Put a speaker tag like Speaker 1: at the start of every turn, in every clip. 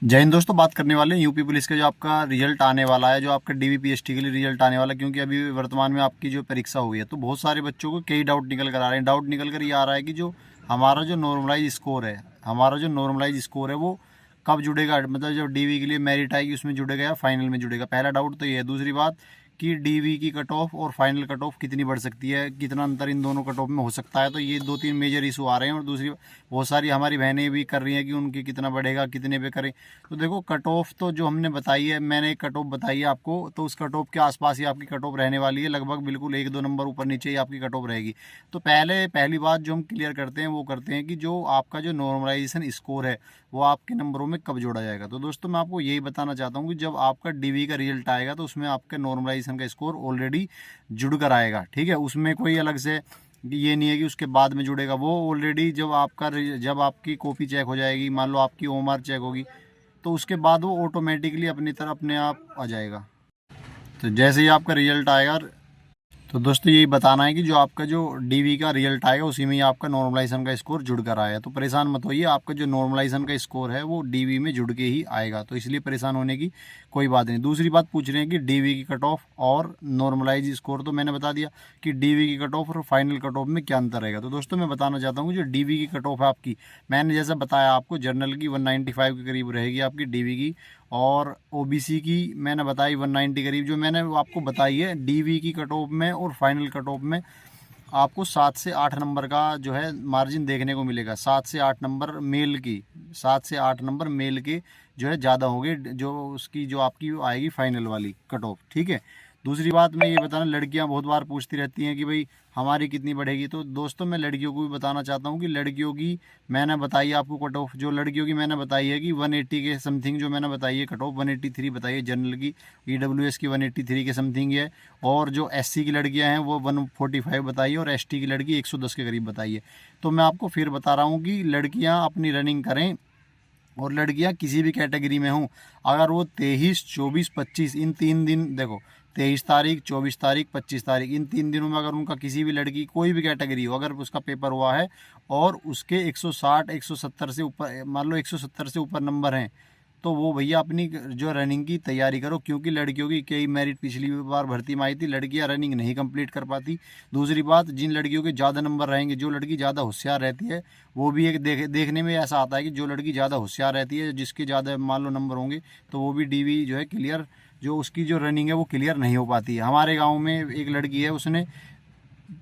Speaker 1: जय हिंद दोस्तों, बात करने वाले हैं यूपी पुलिस का जो आपका रिजल्ट आने वाला है, जो आपका डीवीपीएसटी के लिए रिजल्ट आने वाला है। क्योंकि अभी वर्तमान में आपकी जो परीक्षा हुई है तो बहुत सारे बच्चों को कई डाउट निकल कर आ रहे हैं। डाउट निकल कर ये आ रहा है कि जो हमारा जो नॉर्मलाइज स्कोर है, वो कब जुड़ेगा, मतलब जो डीवी के लिए मेरिट आएगी उसमें जुड़ेगा या फाइनल में जुड़ेगा। पहला डाउट तो ये है। दूसरी बात कि डीवी की कट ऑफ और फाइनल कट ऑफ कितनी बढ़ सकती है, कितना अंतर इन दोनों कट ऑफ में हो सकता है। तो ये दो तीन मेजर इशू आ रहे हैं। और दूसरी बहुत सारी हमारी बहनें भी कर रही हैं कि उनकी कितना बढ़ेगा, कितने पे करें। तो देखो, कट ऑफ तो जो हमने बताई है, मैंने एक कट ऑफ बताई है आपको, तो उस कट ऑफ के आसपास ही आपकी कट ऑफ रहने वाली है। लगभग बिल्कुल एक दो नंबर ऊपर नीचे ही आपकी कट ऑफ रहेगी। तो पहली बात जो हम क्लियर करते हैं वो करते हैं कि जो आपका जो नॉर्मलाइजेशन स्कोर है वो आपके नंबरों में कब जोड़ा जाएगा। तो दोस्तों, मैं आपको यही बताना चाहता हूँ कि जब आपका डीवी का रिजल्ट आएगा तो उसमें आपका नॉर्मलाइजेशन का स्कोर ऑलरेडी जुड़ कर आएगा। ठीक है, उसमें कोई अलग से ये नहीं है कि उसके बाद में जुड़ेगा। वो ऑलरेडी जब आपकी कॉपी चेक हो जाएगी, मान लो आपकी ओएमआर चेक होगी, तो उसके बाद वो ऑटोमेटिकली अपने आप आ जाएगा। तो जैसे ही आपका रिजल्ट आएगा, तो दोस्तों यही बताना है कि जो आपका जो डीवी का रिजल्ट आएगा उसी में ही आपका नॉर्मलाइजेशन का स्कोर जुड़ कर आएगा। तो परेशान मत होइए, आपका जो नॉर्मलाइजेशन का स्कोर है वो डीवी में जुड़ के ही आएगा, तो इसलिए परेशान होने की कोई बात नहीं। दूसरी बात पूछ रहे हैं कि डीवी की कट ऑफ और नॉर्मलाइज स्कोर, तो मैंने बता दिया कि डीवी की कट ऑफ और फाइनल कट ऑफ में क्या अंतर रहेगा। तो दोस्तों मैं बताना चाहता हूँ, जो डीवी की कट ऑफ है आपकी, मैंने जैसा बताया आपको, जर्नल की 195 के करीब रहेगी आपकी डीवी की, और ओबीसी की मैंने बताई 190 करीब। जो मैंने आपको बताई है डीवी की कट ऑफ में और फाइनल कट ऑफ में आपको 7 से 8 नंबर का जो है मार्जिन देखने को मिलेगा। 7 से 8 नंबर मेल के जो है ज़्यादा होंगे, जो उसकी जो आपकी आएगी फाइनल वाली कट ऑफ। ठीक है। दूसरी बात मैं ये बताना, लड़कियां बहुत बार पूछती रहती हैं कि भाई हमारी कितनी बढ़ेगी। तो दोस्तों मैं लड़कियों को भी बताना चाहता हूँ कि लड़कियों की मैंने बताई आपको कट ऑफ, जो लड़कियों की मैंने बताई है कि 180 के समथिंग जो मैंने बताई है कट ऑफ, 183 बताई है जनरल की, ईडब्ल्यूएस की 183 के समथिंग है। और जो एससी की लड़कियां हैं वो 145 बताई है, और एसटी की लड़की 110 के करीब बताई है। तो मैं आपको फिर बता रहा हूँ कि लड़कियाँ अपनी रनिंग करें, और लड़कियां किसी भी कैटेगरी में हों, अगर वो 23, 24, 25 इन 3 दिन, देखो 23 तारीख, 24 तारीख, 25 तारीख, इन 3 दिनों में अगर उनका किसी भी लड़की कोई भी कैटेगरी हो, अगर उसका पेपर हुआ है और उसके 160, 170 से ऊपर, मान लो 170 से ऊपर नंबर हैं, तो वो भैया अपनी जो रनिंग की तैयारी करो। क्योंकि लड़कियों की कई मेरिट पिछली बार भर्ती में आई थी, लड़कियां रनिंग नहीं कंप्लीट कर पाती। दूसरी बात, जिन लड़कियों के ज़्यादा नंबर रहेंगे, जो लड़की ज़्यादा होशियार रहती है, वो भी एक देखने में ऐसा आता है कि जो लड़की ज़्यादा होशियार रहती है, जिसके ज़्यादा मान लो नंबर होंगे, तो वो भी डीवी जो है क्लियर, जो उसकी जो रनिंग है वो क्लियर नहीं हो पाती है। हमारे गाँव में एक लड़की है, उसने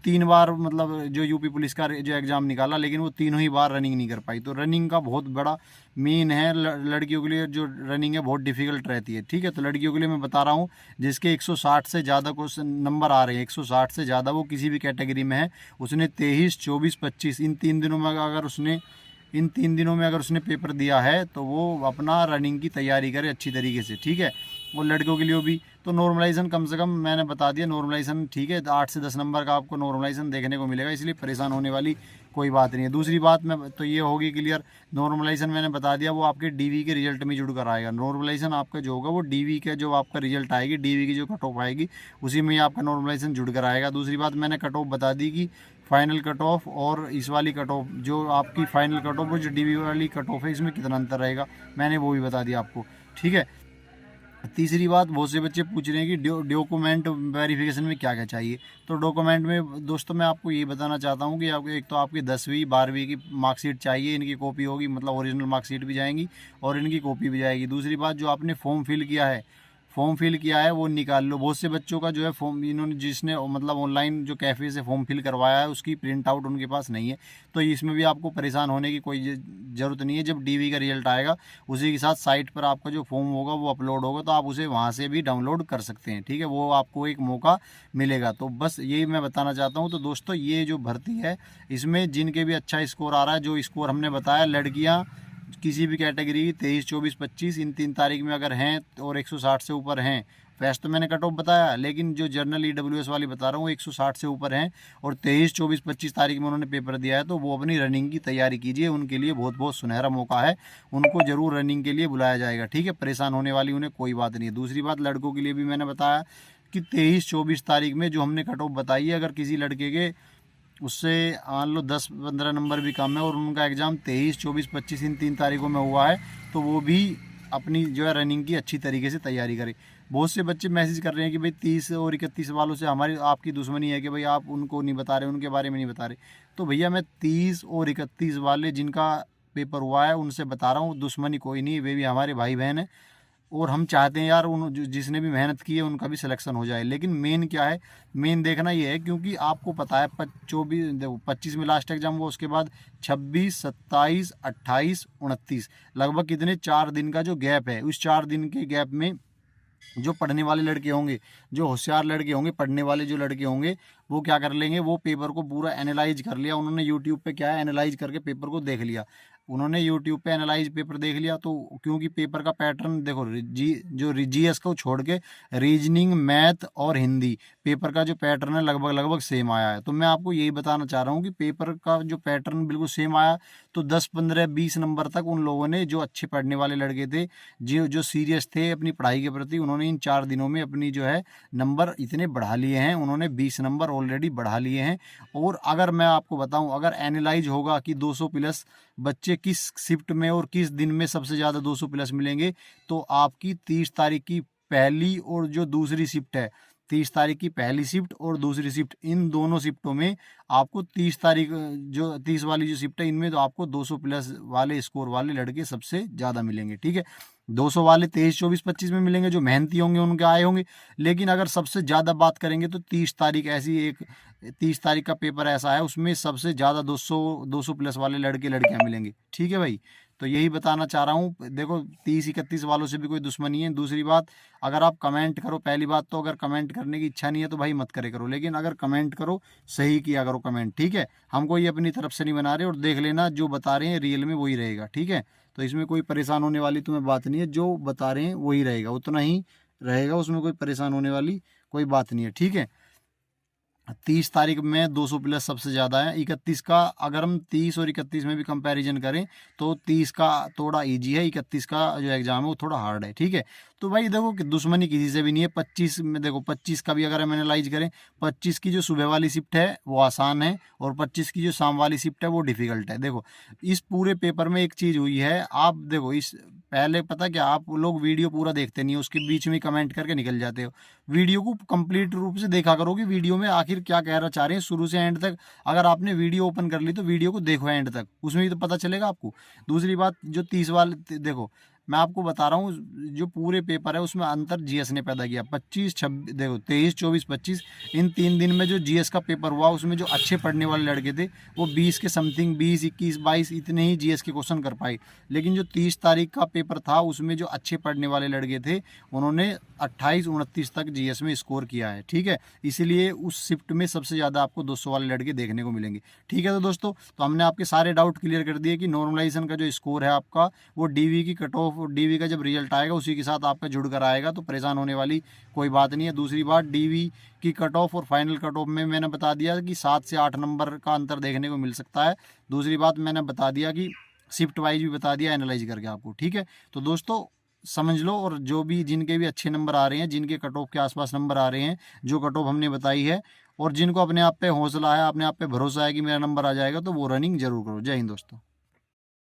Speaker 1: 3 बार मतलब जो यूपी पुलिस का जो एग्ज़ाम निकाला, लेकिन वो तीनों ही बार रनिंग नहीं कर पाई। तो रनिंग का बहुत बड़ा मेन है, लड़कियों के लिए जो रनिंग है बहुत डिफिकल्ट रहती है। ठीक है, तो लड़कियों के लिए मैं बता रहा हूँ, जिसके 160 से ज़्यादा क्वेश्चन नंबर आ रहे हैं, 160 से ज़्यादा, वो किसी भी कैटेगरी में है, उसने 23, 24, 25 इन 3 दिनों में अगर उसने पेपर दिया है तो वो अपना रनिंग की तैयारी करे अच्छी तरीके से। ठीक है, वो लड़कों के लिए भी तो नॉर्मलाइजेशन कम से कम मैंने बता दिया, नॉर्मलाइजेशन ठीक है, 8 से 10 नंबर का आपको नॉर्मलाइजेशन देखने को मिलेगा, इसलिए परेशान होने वाली कोई बात नहीं है। दूसरी बात मैं तो ये होगी क्लियर, नॉर्मलाइजेशन मैंने बता दिया वो आपके डीवी के रिजल्ट में जुड़ कर आएगा। नॉर्मलाइजेशन आपका जो होगा वो डीवी के जो आपका रिजल्ट आएगी, डीवी की जो कट ऑफ आएगी उसी में ही आपका नॉर्मलाइजेशन जुड़ कर आएगा। दूसरी बात मैंने कट ऑफ बता दी कि फाइनल कट ऑफ और इस वाली कट ऑफ, जो आपकी फाइनल कट ऑफ और जो डीवी वाली कट ऑफ है, इसमें कितना अंतर रहेगा मैंने वो भी बता दिया आपको। ठीक है। तीसरी बात, बहुत से बच्चे पूछ रहे हैं कि डॉक्यूमेंट वेरिफिकेशन में क्या क्या चाहिए। तो डॉक्यूमेंट में दोस्तों मैं आपको ये बताना चाहता हूँ कि आपको एक तो आपकी 10वीं 12वीं की मार्कशीट चाहिए, इनकी कॉपी होगी, मतलब ओरिजिनल मार्कशीट भी जाएंगी और इनकी कॉपी भी जाएगी। दूसरी बात, जो आपने फॉर्म फिल किया है वो निकाल लो। बहुत से बच्चों का जो है फॉर्म, इन्होंने जिसने मतलब ऑनलाइन जो कैफ़े से फॉर्म फिल करवाया है उसकी प्रिंट आउट उनके पास नहीं है। तो इसमें भी आपको परेशान होने की कोई ज़रूरत नहीं है। जब डीवी का रिजल्ट आएगा उसी के साथ साइट पर आपका जो फॉर्म होगा वो अपलोड होगा, तो आप उसे वहाँ से भी डाउनलोड कर सकते हैं। ठीक है, वो आपको एक मौका मिलेगा। तो बस यही मैं बताना चाहता हूँ। तो दोस्तों ये जो भर्ती है, इसमें जिनके भी अच्छा स्कोर आ रहा है, जो स्कोर हमने बताया, लड़कियाँ किसी भी कैटेगरी 23, 24, 25 इन 3 तारीख में अगर हैं और 160 से ऊपर हैं, वैसे तो मैंने कट ऑफ बताया, लेकिन जो जर्नल ईडब्ल्यूएस वाली बता रहा हूँ 160 से ऊपर हैं और 23, 24, 25 तारीख में उन्होंने पेपर दिया है, तो वो अपनी रनिंग की तैयारी कीजिए। उनके लिए बहुत बहुत सुनहरा मौका है, उनको ज़रूर रनिंग के लिए बुलाया जाएगा। ठीक है, परेशान होने वाली उन्हें कोई बात नहीं है। दूसरी बात, लड़कों के लिए भी मैंने बताया कि 23, 24 तारीख में जो हमने कट ऑफ बताई है, अगर किसी लड़के के उससे मान लो 10-15 नंबर भी कम है और उनका एग्ज़ाम 23, 24, 25 इन 3 तारीखों में हुआ है, तो वो भी अपनी जो है रनिंग की अच्छी तरीके से तैयारी करें। बहुत से बच्चे मैसेज कर रहे हैं कि भाई 30 और 31 वालों से हमारी आपकी दुश्मनी है कि भाई आप उनको नहीं बता रहे, उनके बारे में नहीं बता रहे। तो भैया मैं 30 और 31 वाले जिनका पेपर हुआ है उनसे बता रहा हूँ, दुश्मनी कोई नहीं, वे भी हमारे भाई बहन है और हम चाहते हैं यार उन जिसने भी मेहनत की है उनका भी सिलेक्शन हो जाए। लेकिन मेन क्या है, मेन देखना ये है, क्योंकि आपको पता है 24 देखो 25 में लास्ट एग्जाम हुआ, उसके बाद 26, 27, 28, 29 लगभग कितने 4 दिन का जो गैप है, उस 4 दिन के गैप में जो पढ़ने वाले लड़के होंगे, जो होशियार लड़के होंगे, पढ़ने वाले जो लड़के होंगे, वो क्या कर लेंगे, वो पेपर को पूरा एनालाइज कर लिया उन्होंने, यूट्यूब पे क्या है एनालाइज करके पेपर को देख लिया उन्होंने, यूट्यूब पे एनालाइज पेपर देख लिया। तो क्योंकि पेपर का पैटर्न देखो जो जीएस को छोड़ के रीजनिंग, मैथ और हिंदी पेपर का जो पैटर्न है लगभग लगभग सेम आया है। तो मैं आपको यही बताना चाह रहा हूँ कि पेपर का जो पैटर्न बिल्कुल सेम आया, तो 10, 15, 20 नंबर तक उन लोगों ने, जो अच्छे पढ़ने वाले लड़के थे, जो सीरियस थे अपनी पढ़ाई के प्रति, उन्होंने इन 4 दिनों में अपनी जो है नंबर इतने बढ़ा लिए हैं, उन्होंने 20 नंबर ऑलरेडी बढ़ा लिए हैं। और अगर मैं आपको बताऊं, अगर एनालाइज होगा कि 200 प्लस बच्चे किस शिफ्ट में और किस दिन में सबसे ज़्यादा 200 प्लस मिलेंगे, तो आपकी 30 तारीख की पहली और जो दूसरी शिफ्ट है, 30 तारीख की पहली शिफ्ट और दूसरी शिफ्ट, इन दोनों शिफ्टों में आपको 30 तारीख जो 30 वाली जो शिफ्ट है, इनमें तो आपको 200 प्लस वाले स्कोर वाले लड़के सबसे ज़्यादा मिलेंगे। ठीक है, 200 वाले 23, 24, 25 में मिलेंगे, जो मेहनती होंगे उनके आए होंगे। लेकिन अगर सबसे ज़्यादा बात करेंगे तो 30 तारीख ऐसी एक 30 तारीख का पेपर ऐसा है, उसमें सबसे ज़्यादा 200 प्लस वाले लड़के लड़कियाँ मिलेंगे। ठीक है भाई, तो यही बताना चाह रहा हूँ। देखो 30, 31 वालों से भी कोई दुश्मनी है। दूसरी बात, अगर आप कमेंट करो, पहली बात तो अगर कमेंट करने की इच्छा नहीं है तो भाई मत करे करो, लेकिन अगर कमेंट करो सही किया करो कमेंट। ठीक है, हम कोई अपनी तरफ से नहीं बना रहे, और देख लेना जो बता रहे हैं रियल में वही रहेगा। ठीक है, तो इसमें कोई परेशान होने वाली तुम्हें बात नहीं है, जो बता रहे हैं वही रहेगा, उतना ही रहेगा, उसमें कोई परेशान होने वाली कोई बात नहीं है। ठीक है, 30 तारीख में 200 प्लस सबसे ज़्यादा है। 31 का अगर हम 30 और 31 में भी कंपैरिजन करें तो 30 का थोड़ा इजी है, 31 का जो एग्ज़ाम है वो थोड़ा हार्ड है। ठीक है, तो भाई देखो कि दुश्मनी किसी से भी नहीं है। 25 में देखो, 25 का भी अगर हम एनालाइज करें, 25 की जो सुबह वाली शिफ्ट है वो आसान है, और 25 की जो शाम वाली शिफ्ट है वो डिफ़िकल्ट है। देखो इस पूरे पेपर में एक चीज़ हुई है, आप देखो इस पहले पता क्या, आप लोग वीडियो पूरा देखते नहीं हो, उसके बीच में कमेंट करके निकल जाते हो। वीडियो को कंप्लीट रूप से देखा करो कि वीडियो में आखिर क्या कहना चाह रहे हैं, शुरू से एंड तक। अगर आपने वीडियो ओपन कर ली तो वीडियो को देखो एंड तक, उसमें भी तो पता चलेगा आपको। दूसरी बात, जो 30 वाले देखो, मैं आपको बता रहा हूँ, जो पूरे पेपर है उसमें अंतर जीएस ने पैदा किया। 25, 26 देखो 23, 24, 25 इन 3 दिन में जो जीएस का पेपर हुआ, उसमें जो अच्छे पढ़ने वाले लड़के थे वो 20 के समथिंग, 20, 21, 22 इतने ही जीएस के क्वेश्चन कर पाए। लेकिन जो 30 तारीख का पेपर था उसमें जो अच्छे पढ़ने वाले लड़के थे उन्होंने 28, 29 तक जीएस में स्कोर किया है। ठीक है, इसीलिए उस शिफ्ट में सबसे ज़्यादा आपको 200 वाले लड़के देखने को मिलेंगे। ठीक है, तो दोस्तों, तो हमने आपके सारे डाउट क्लियर कर दिए कि नॉर्मलाइजेशन का जो स्कोर है आपका, वो डीवी की कट ऑफ, डीवी का जब रिजल्ट आएगा उसी के साथ आपका जुड़ कर आएगा, तो परेशान होने वाली कोई बात नहीं है। दूसरी बात, डीवी की कट ऑफ और फाइनल कट ऑफ में मैंने बता दिया कि 7 से 8 नंबर का अंतर देखने को मिल सकता है। दूसरी बात मैंने बता दिया कि शिफ्ट वाइज भी बता दिया एनालाइज करके आपको। ठीक है, तो दोस्तों समझ लो, और जो भी जिनके भी अच्छे नंबर आ रहे हैं, जिनके कट ऑफ के आसपास नंबर आ रहे हैं, जो कट ऑफ हमने बताई है, और जिनको अपने आप पे हौसला है, अपने आप पे भरोसा है कि मेरा नंबर आ जाएगा, तो वो रनिंग जरूर करो। जय हिंद दोस्तों।